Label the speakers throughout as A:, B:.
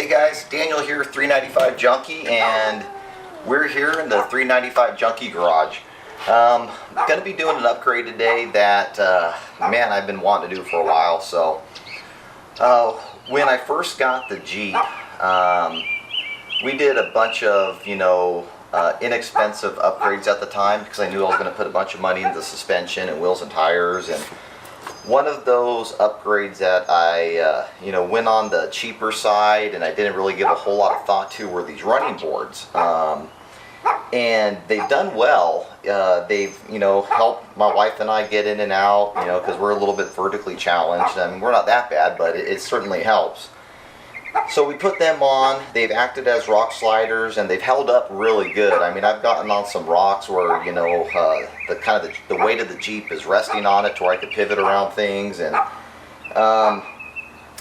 A: Hey guys, Daniel here, 395 Junkie, and we're here in the 395 Junkie garage. I'm going to be doing an upgrade today that, man, I've been wanting to do for a while. So, when I first got the Jeep, we did a bunch of, inexpensive upgrades at the time because I knew I was going to put a bunch of money into suspension and wheels and tires. And one of those upgrades that I, went on the cheaper side and I didn't really give a whole lot of thought to were these running boards. And they've done well. They've, helped my wife and I get in and out, because we're a little bit vertically challenged. I mean, we're not that bad, but it certainly helps. So we put them on. They've acted as rock sliders, and they've held up really good. I mean, I've gotten on some rocks where, the weight of the Jeep is resting on it to where I could pivot around things, and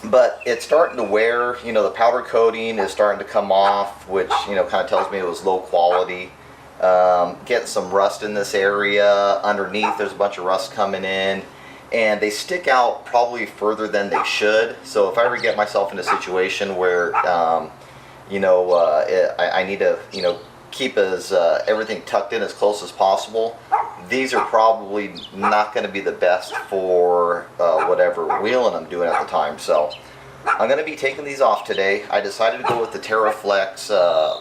A: but it's starting to wear. The powder coating is starting to come off, which kind of tells me it was low quality. Getting some rust in this area. Underneath, there's a bunch of rust coming in. And they stick out probably further than they should. So if I ever get myself in a situation where, I need to, keep everything tucked in as close as possible, these are probably not going to be the best for whatever wheeling I'm doing at the time. So I'm going to be taking these off today. I decided to go with the Teraflex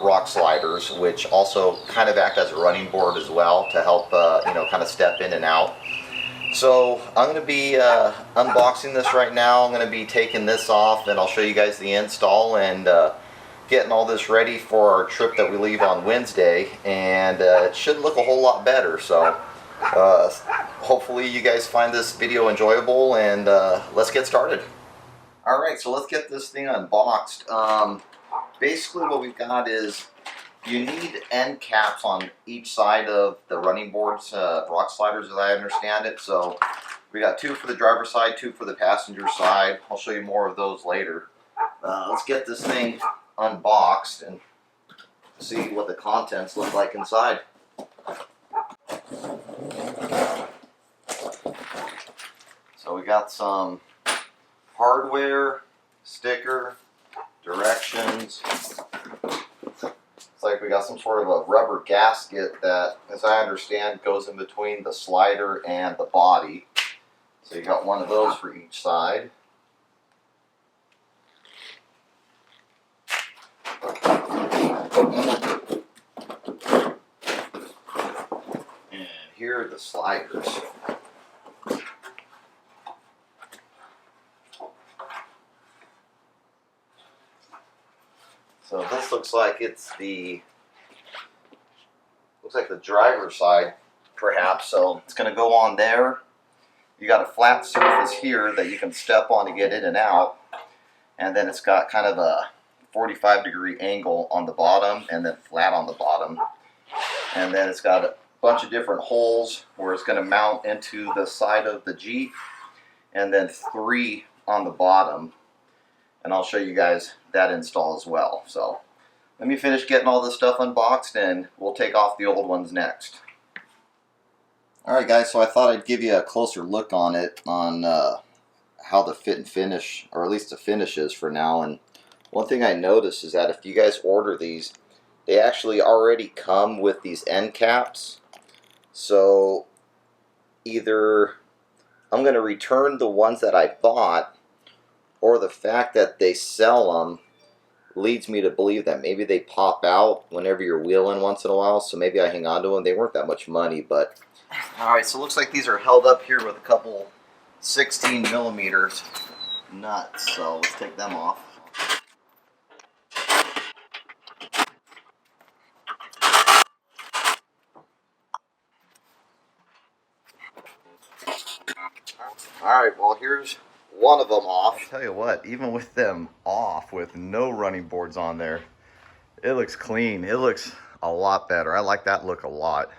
A: Rock Sliders, which also kind of act as a running board as well to help, kind of step in and out. So I'm going to be unboxing this right now. I'm going to be taking this off, and I'll show you guys the install and getting all this ready for our trip that we leave on Wednesday. And it should look a whole lot better. So hopefully you guys find this video enjoyable, and let's get started. Alright, so let's get this thing unboxed. Basically what we've got is you need end caps on each side of the running boards, rock sliders as I understand it. So we got two for the driver's side, two for the passenger side. I'll show you more of those later. Let's get this thing unboxed and see what the contents look like inside. So we got some hardware, sticker, directions. It's like we got some sort of a rubber gasket that, as I understand, goes in between the slider and the body. So you got one of those for each side. And here are the sliders. So this looks like it's the driver's side, perhaps. So it's going to go on there. You got a flat surface here that you can step on to get in and out, and then it's got kind of a 45-degree angle on the bottom, and then flat on the bottom. And then it's got a bunch of different holes where it's going to mount into the side of the Jeep, and then 3 on the bottom. And I'll show you guys that install as well. So let me finish getting all this stuff unboxed, and we'll take off the old ones next. Alright guys, so I thought I'd give you a closer look on it, on how the fit and finish, or at least the finish is for now. And one thing I noticed is that if you guys order these, they actually already come with these end caps. So either I'm going to return the ones that I bought, or the fact that they sell them leads me to believe that maybe they pop out whenever you're wheeling once in a while, so maybe I hang on to them. They weren't that much money, but... Alright, so it looks like these are held up here with a couple 16mm nuts, so let's take them off. Alright, well here's one of them off. I'll tell you what, even with them off, with no running boards on there, it looks clean. It looks a lot better. I like that look a lot.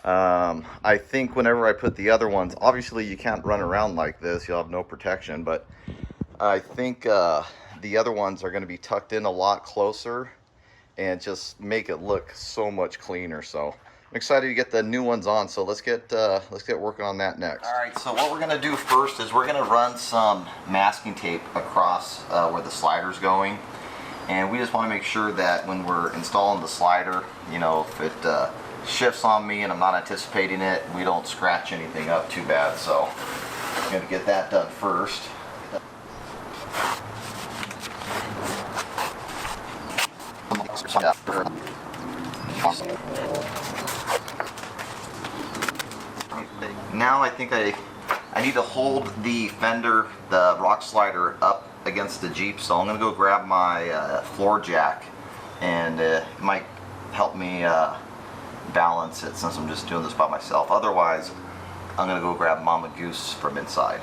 A: I think whenever I put the other ones, obviously you can't run around like this, you'll have no protection, but I think the other ones are going to be tucked in a lot closer and just make it look so much cleaner. So I'm excited to get the new ones on, so let's get working on that next. Alright, so what we're going to do first is we're going to run some masking tape across where the slider's going. And we just want to make sure that when we're installing the slider, you know, if it shifts on me and I'm not anticipating it, we don't scratch anything up too bad. So I'm going to get that done first. Now I think I need to hold the fender, the rock slider, up against the Jeep, so I'm going to go grab my floor jack, and it might help me balance it since I'm just doing this by myself. Otherwise, I'm going to go grab Mama Goose from inside.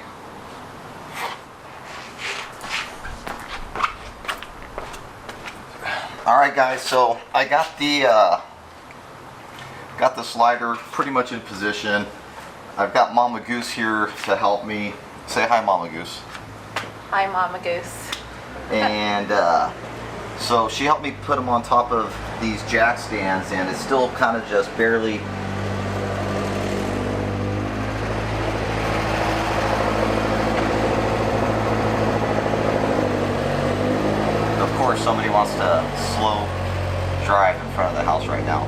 A: Alright guys, so I got the slider pretty much in position. I've got Mama Goose here to help me. Say hi, Mama Goose.
B: Hi, Mama Goose.
A: And so she helped me put them on top of these jack stands, and it's still kind of just barely. Of course, somebody wants to slow drive in front of the house right now.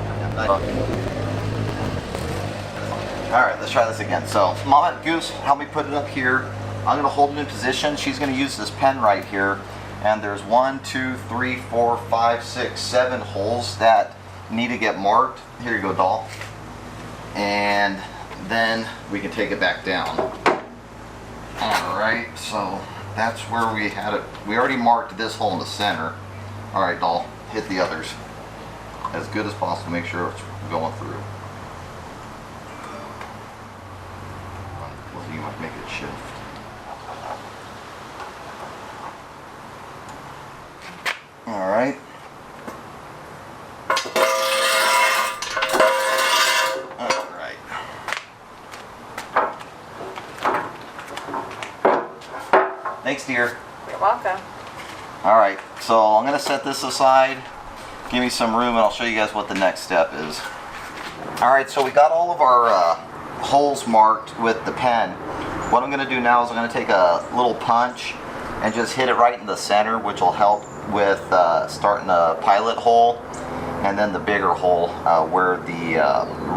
A: Alright, let's try this again. So, Mama Goose, help me put it up here. I'm going to hold it in position. She's going to use this pen right here. And there's 1, 2, 3, 4, 5, 6, 7 holes that need to get marked. Here you go, doll. And then we can take it back down. Alright, so that's where we had it. We already marked this hole in the center. Alright, doll, hit the others as good as possible. Make sure it's going through. You might make it shift. Alright. Alright. Thanks, dear.
B: You're welcome.
A: Alright, so I'm going to set this aside. Give me some room and I'll show you guys what the next step is. Alright, so we got all of our holes marked with the pen. What I'm going to do now is I'm going to take a little punch and just hit it right in the center, which will help with starting a pilot hole, and then the bigger hole where the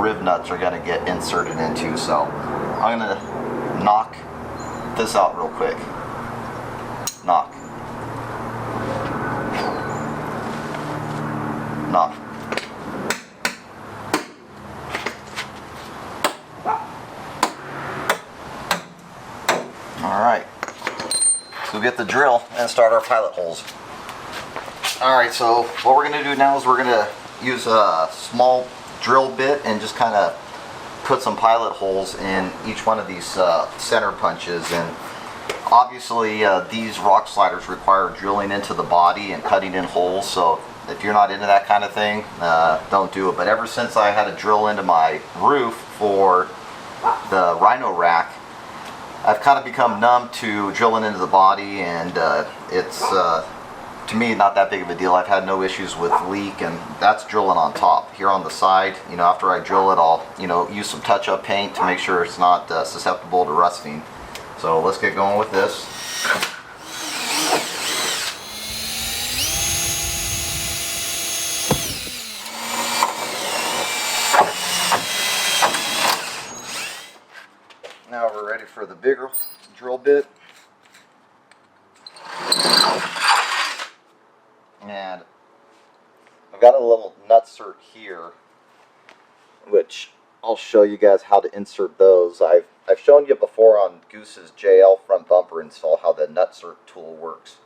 A: rib nuts are going to get inserted into. So I'm going to knock this out real quick. Knock. Knock. Alright, so we'll get the drill and start our pilot holes. Alright, so what we're going to do now is we're going to use a small drill bit and just kind of put some pilot holes in each one of these center punches. And obviously these rock sliders require drilling into the body and cutting in holes, so if you're not into that kind of thing, don't do it. But ever since I had to drill into my roof for the Rhino rack, I've kind of become numb to drilling into the body, and it's to me not that big of a deal. I've had no issues with leak, and that's drilling on top. Here on the side, you know, after I drill it, I'll, you know, use some touch-up paint to make sure it's not susceptible to rusting. So let's get going with this. Now we're ready for the bigger drill bit. And I've got a little nut cert here, which I'll show you guys how to insert those. I've shown you before on Goose's JL front bumper install how the nut cert tool works.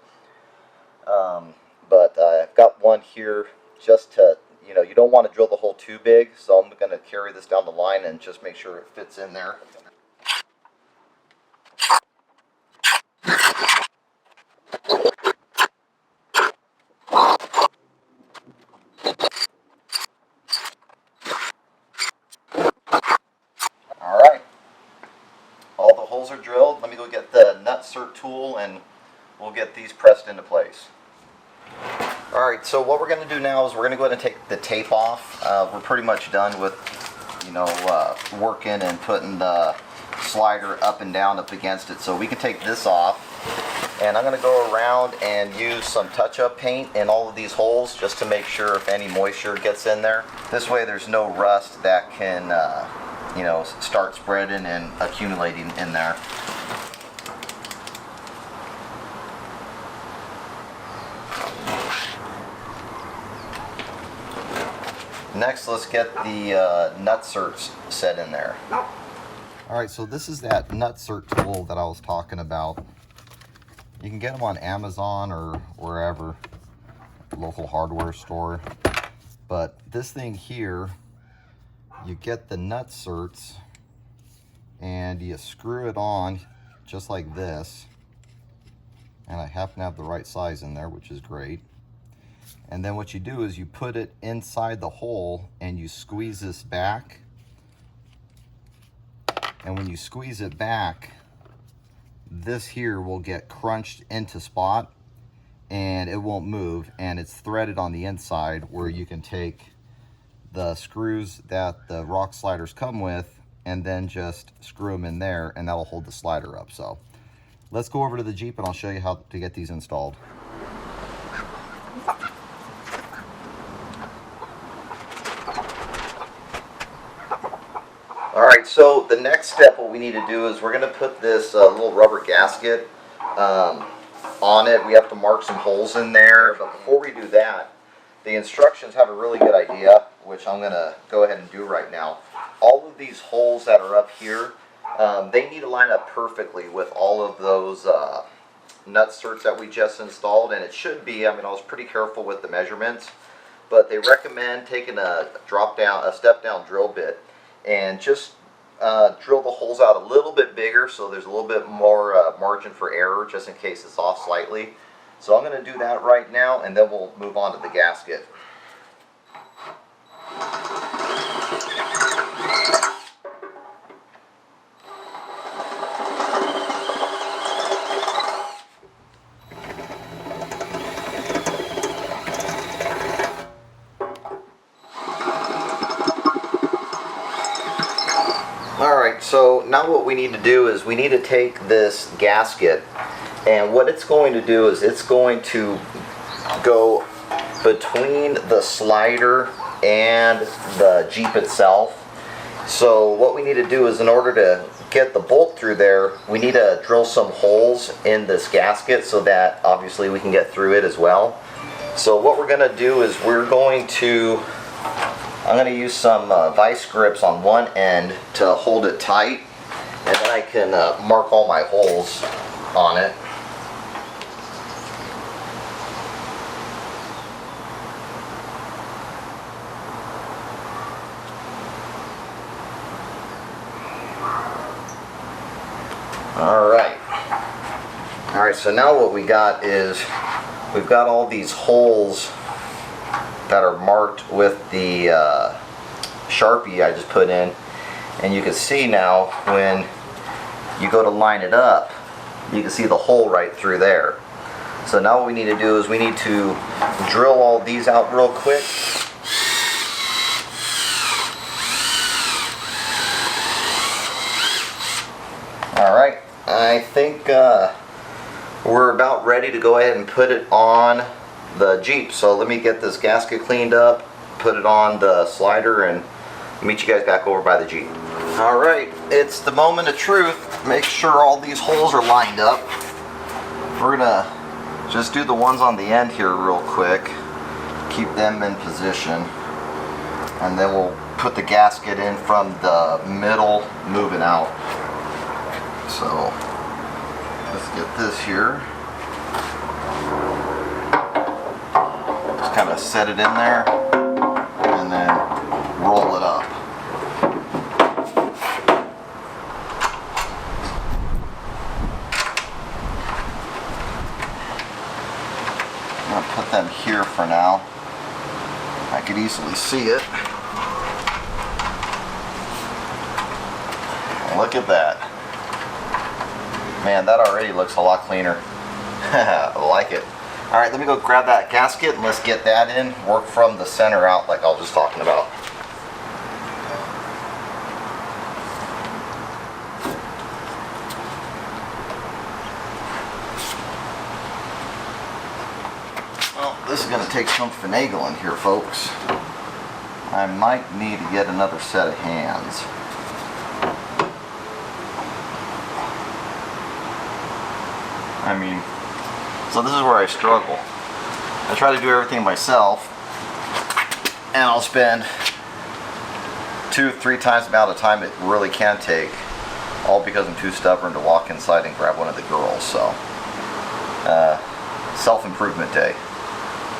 A: But I've got one here just to, you know, you don't want to drill the hole too big, so I'm going to carry this down the line and just make sure it fits in there. Alright, all the holes are drilled. Let me go get the nut cert tool and we'll get these pressed into place. Alright, so what we're going to do now is we're going to go ahead and take the tape off. We're pretty much done with, you know, working and putting the slider up and down up against it. So we can take this off. And I'm going to go around and use some touch-up paint in all of these holes just to make sure if any moisture gets in there. This way there's no rust that can, you know, start spreading and accumulating in there. Next, let's get the nut certs set in there. Alright, so this is that nut cert tool that I was talking about. You can get them on Amazon or wherever, local hardware store. But this thing here, you get the nut certs and you screw it on just like this. And I happen to have the right size in there, which is great. And then what you do is you put it inside the hole and you squeeze this back. And when you squeeze it back, this here will get crunched into spot and it won't move, and it's threaded on the inside where you can take the screws that the rock sliders come with and then just screw them in there, and that'll hold the slider up. So let's go over to the Jeep and I'll show you how to get these installed. Alright, so the next step, what we need to do is we're going to put this little rubber gasket on it. We have to mark some holes in there, but before we do that, the instructions have a really good idea, which I'm going to go ahead and do right now. All of these holes that are up here, they need to line up perfectly with all of those nut certs that we just installed, and it should be. I mean, I was pretty careful with the measurements, but they recommend taking a step down drill bit and just drill the holes out a little bit bigger so there's a little bit more margin for error just in case it's off slightly. So I'm going to do that right now, and then we'll move on to the gasket. Alright, so now what we need to do is we need to take this gasket, and what it's going to do is it's going to go between the slider and the Jeep itself. So what we need to do is, in order to get the bolt through there, we need to drill some holes in this gasket so that obviously we can get through it as well. So what we're going to do is I'm going to use some vice grips on one end to hold it tight, and then I can mark all my holes on it. Alright, so now what we got is we've got all these holes that are marked with the Sharpie I just put in, and you can see now when you go to line it up, you can see the hole right through there. So now what we need to do is we need to drill all these out real quick. Alright, I think we're about ready to go ahead and put it on the Jeep. So let me get this gasket cleaned up, put it on the slider, and meet you guys back over by the Jeep. Alright, it's the moment of truth. Make sure all these holes are lined up. We're gonna just do the ones on the end here real quick, keep them in position, and then we'll put the gasket in from the middle moving out. So let's get this here. Just kind of set it in there and then roll it up. I'm going to put them here for now. I could easily see it. Look at that. Man, that already looks a lot cleaner. I like it. Alright, let me go grab that gasket and let's get that in. Work from the center out like I was just talking about. this is going to take some finagling here, folks. I might need to get another set of hands. I mean, so this is where I struggle. I try to do everything myself, and I'll spend 2-3 times the amount of time it really can take, all because I'm too stubborn to walk inside and grab one of the girls. So, self-improvement day.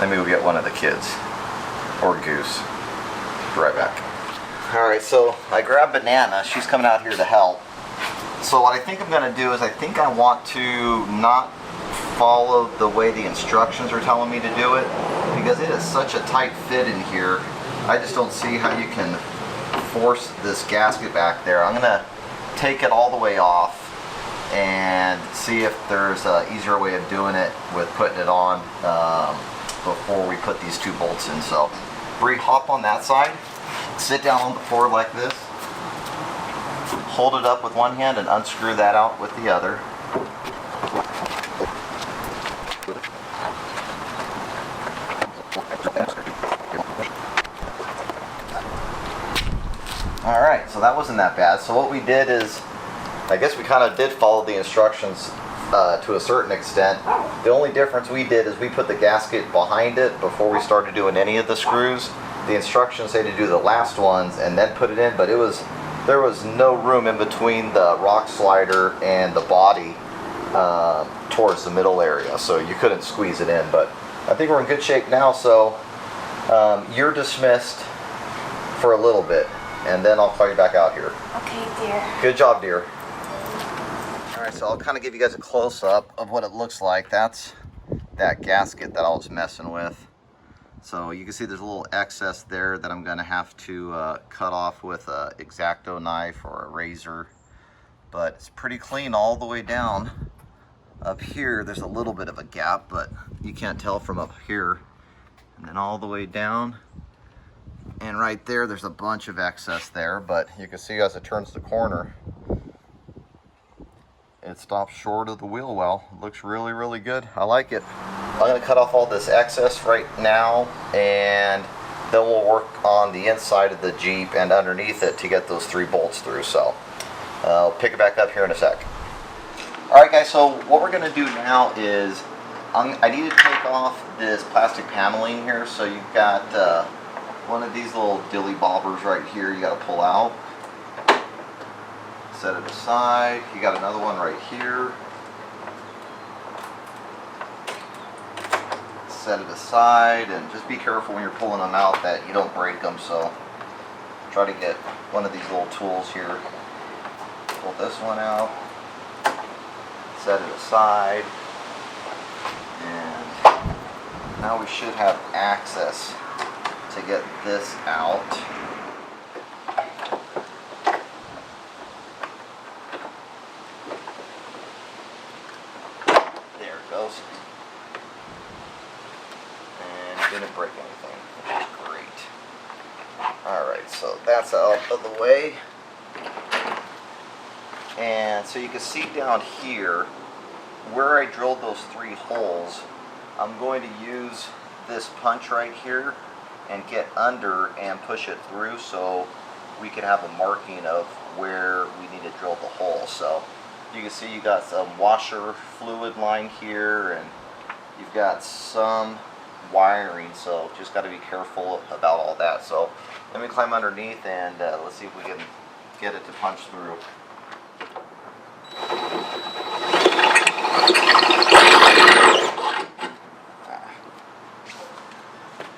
A: Let me go get one of the kids, or Goose. Be right back. Alright, so I grabbed Banana. She's coming out here to help. So what I think I'm going to do is I think I want to not follow the way the instructions are telling me to do it, because it is such a tight fit in here. I just don't see how you can force this gasket back there. I'm going to take it all the way off and see if there's an easier way of doing it with putting it on before we put these 2 bolts in. So Bree, hop on that side, sit down on the floor like this, hold it up with one hand and unscrew that out with the other. Alright, so that wasn't that bad. So what we did is, I guess we kind of did follow the instructions to a certain extent. The only difference we did is we put the gasket behind it before we started doing any of the screws. The instructions say to do the last ones and then put it in, but there was no room in between the rock slider and the body towards the middle area, so you couldn't squeeze it in. But I think we're in good shape now, so you're dismissed for a little bit, and then I'll call you back out here.
B: Okay, dear.
A: Good job, dear. Alright, so I'll kind of give you guys a close-up of what it looks like. That's that gasket that I was messing with. So you can see there's a little excess there that I'm going to have to cut off with an X-Acto knife or a razor. But it's pretty clean all the way down. Up here, there's a little bit of a gap, but you can't tell from up here. And then all the way down. And right there, there's a bunch of excess there, but you can see as it turns the corner, it stops short of the wheel well. It looks really, really good. I like it. I'm going to cut off all this excess right now, and then we'll work on the inside of the Jeep and underneath it to get those 3 bolts through. So I'll pick it back up here in a sec. Alright guys, so what we're going to do now is I need to take off this plastic paneling here. So you've got one of these little dilly bobbers right here you got to pull out. Set it aside. You got another one right here. Set it aside, and just be careful when you're pulling them out that you don't break them. So try to get one of these little tools here. Pull this one out. Set it aside. And now we should have access to get this out. There it goes. And didn't break anything, which is great. Alright, so that's out of the way. And so you can see down here where I drilled those 3 holes. I'm going to use this punch right here and get under and push it through so we can have a marking of where we need to drill the hole. So you can see you got some washer fluid line here, and you've got some wiring, so just got to be careful about all that. So let me climb underneath and let's see if we can get it to punch through.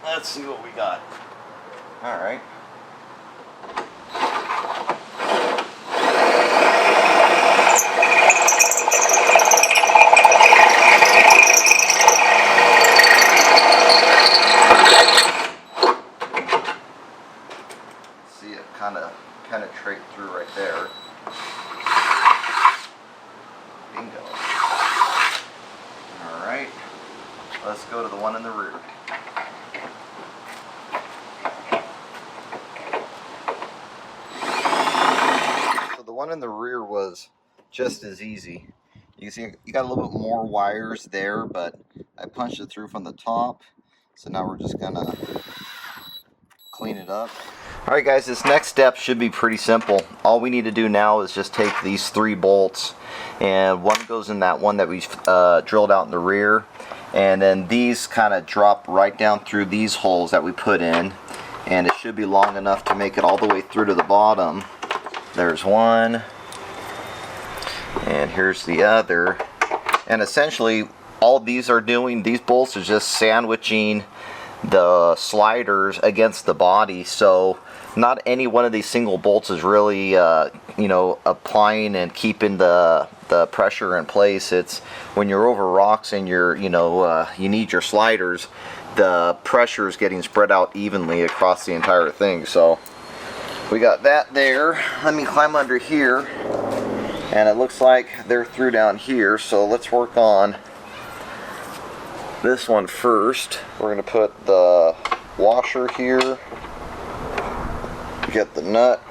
A: Let's see what we got. Alright. See it kind of penetrate through right there. Bingo. Alright. Let's go to the one in the rear. One in the rear was just as easy. You can see you got a little bit more wires there, but I punched it through from the top, So now we're just gonna clean it up. Alright guys, this next step should be pretty simple. All we need to do now is just take these 3 bolts, and one goes in that one that we drilled out in the rear, and then these kind of drop right down through these holes that we put in, and it should be long enough to make it all the way through to the bottom. There's one, and here's the other, and essentially all these are doing, these bolts are just sandwiching the sliders against the body, so not any one of these single bolts is really you know, applying and keeping the pressure in place. It's when you're over rocks and you're, you know, you need your sliders, the pressure is getting spread out evenly across the entire thing. So we got that there. Let me climb under here, and it looks like they're through down here, so let's work on this one first. We're going to put the washer here, get the nut,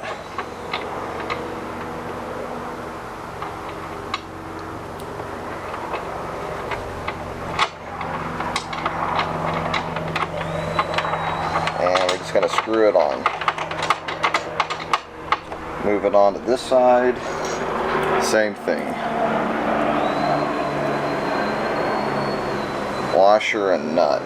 A: and we're just going to screw it on. Move it on to this side, same thing. Washer and nut.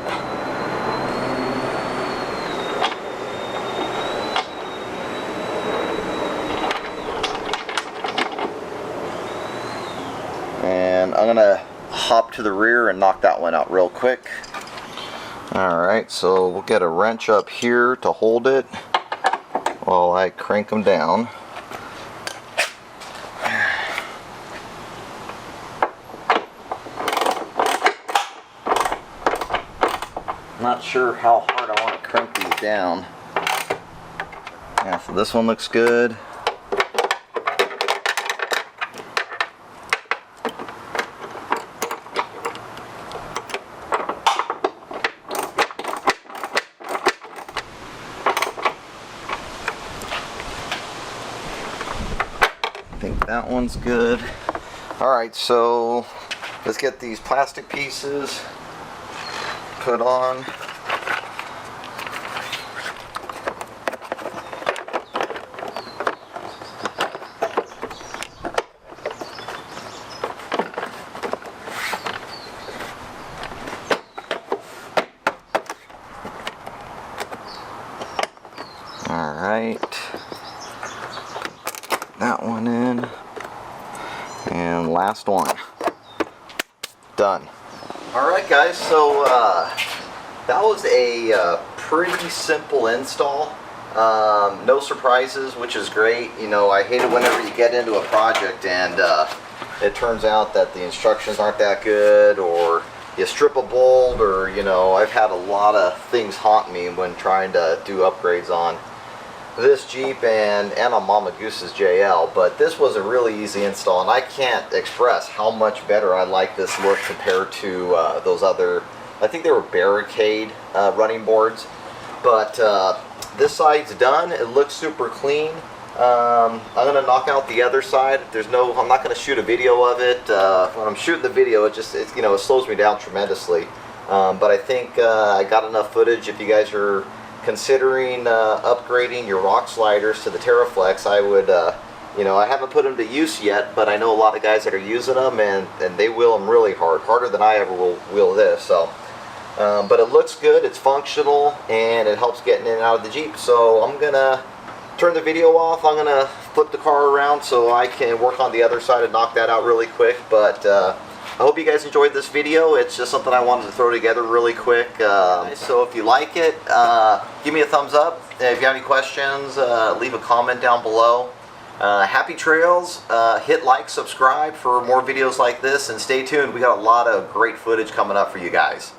A: And I'm gonna hop to the rear and knock that one out real quick. Alright, so we'll get a wrench up here to hold it while I crank them down. Not sure how hard I want to crank these down. Yeah, so this one looks good. I think that one's good. Alright, so let's get these plastic pieces put on. Alright, that one in, and last one. Done. Alright guys, so that was a pretty simple install. No surprises, which is great. You know, I hate it whenever you get into a project and it turns out that the instructions aren't that good, or you strip a bolt, or, you know, I've had a lot of things haunt me when trying to do upgrades on this Jeep and on Mama Goose's JL, but this was a really easy install, and I can't express how much better I like this look compared to those other, I think they were Barricade running boards. But this side's done. It looks super clean. I'm gonna knock out the other side. I'm not gonna shoot a video of it. When I'm shooting the video, it you know, it slows me down tremendously. But I think I got enough footage. If you guys are considering upgrading your rock sliders to the Teraflex, I would, you know, I haven't put them to use yet, but I know a lot of guys that are using them, and they wheel them really hard, harder than I ever will wheel this. So, but it looks good, it's functional, and it helps getting in and out of the Jeep. So I'm gonna turn the video off. I'm gonna flip the car around so I can work on the other side and knock that out really quick. But I hope you guys enjoyed this video. It's just something I wanted to throw together really quick. So if you like it, give me a thumbs up. If you have any questions, leave a comment down below. Happy trails. Hit like, subscribe for more videos like this, and stay tuned. We got a lot of great footage coming up for you guys.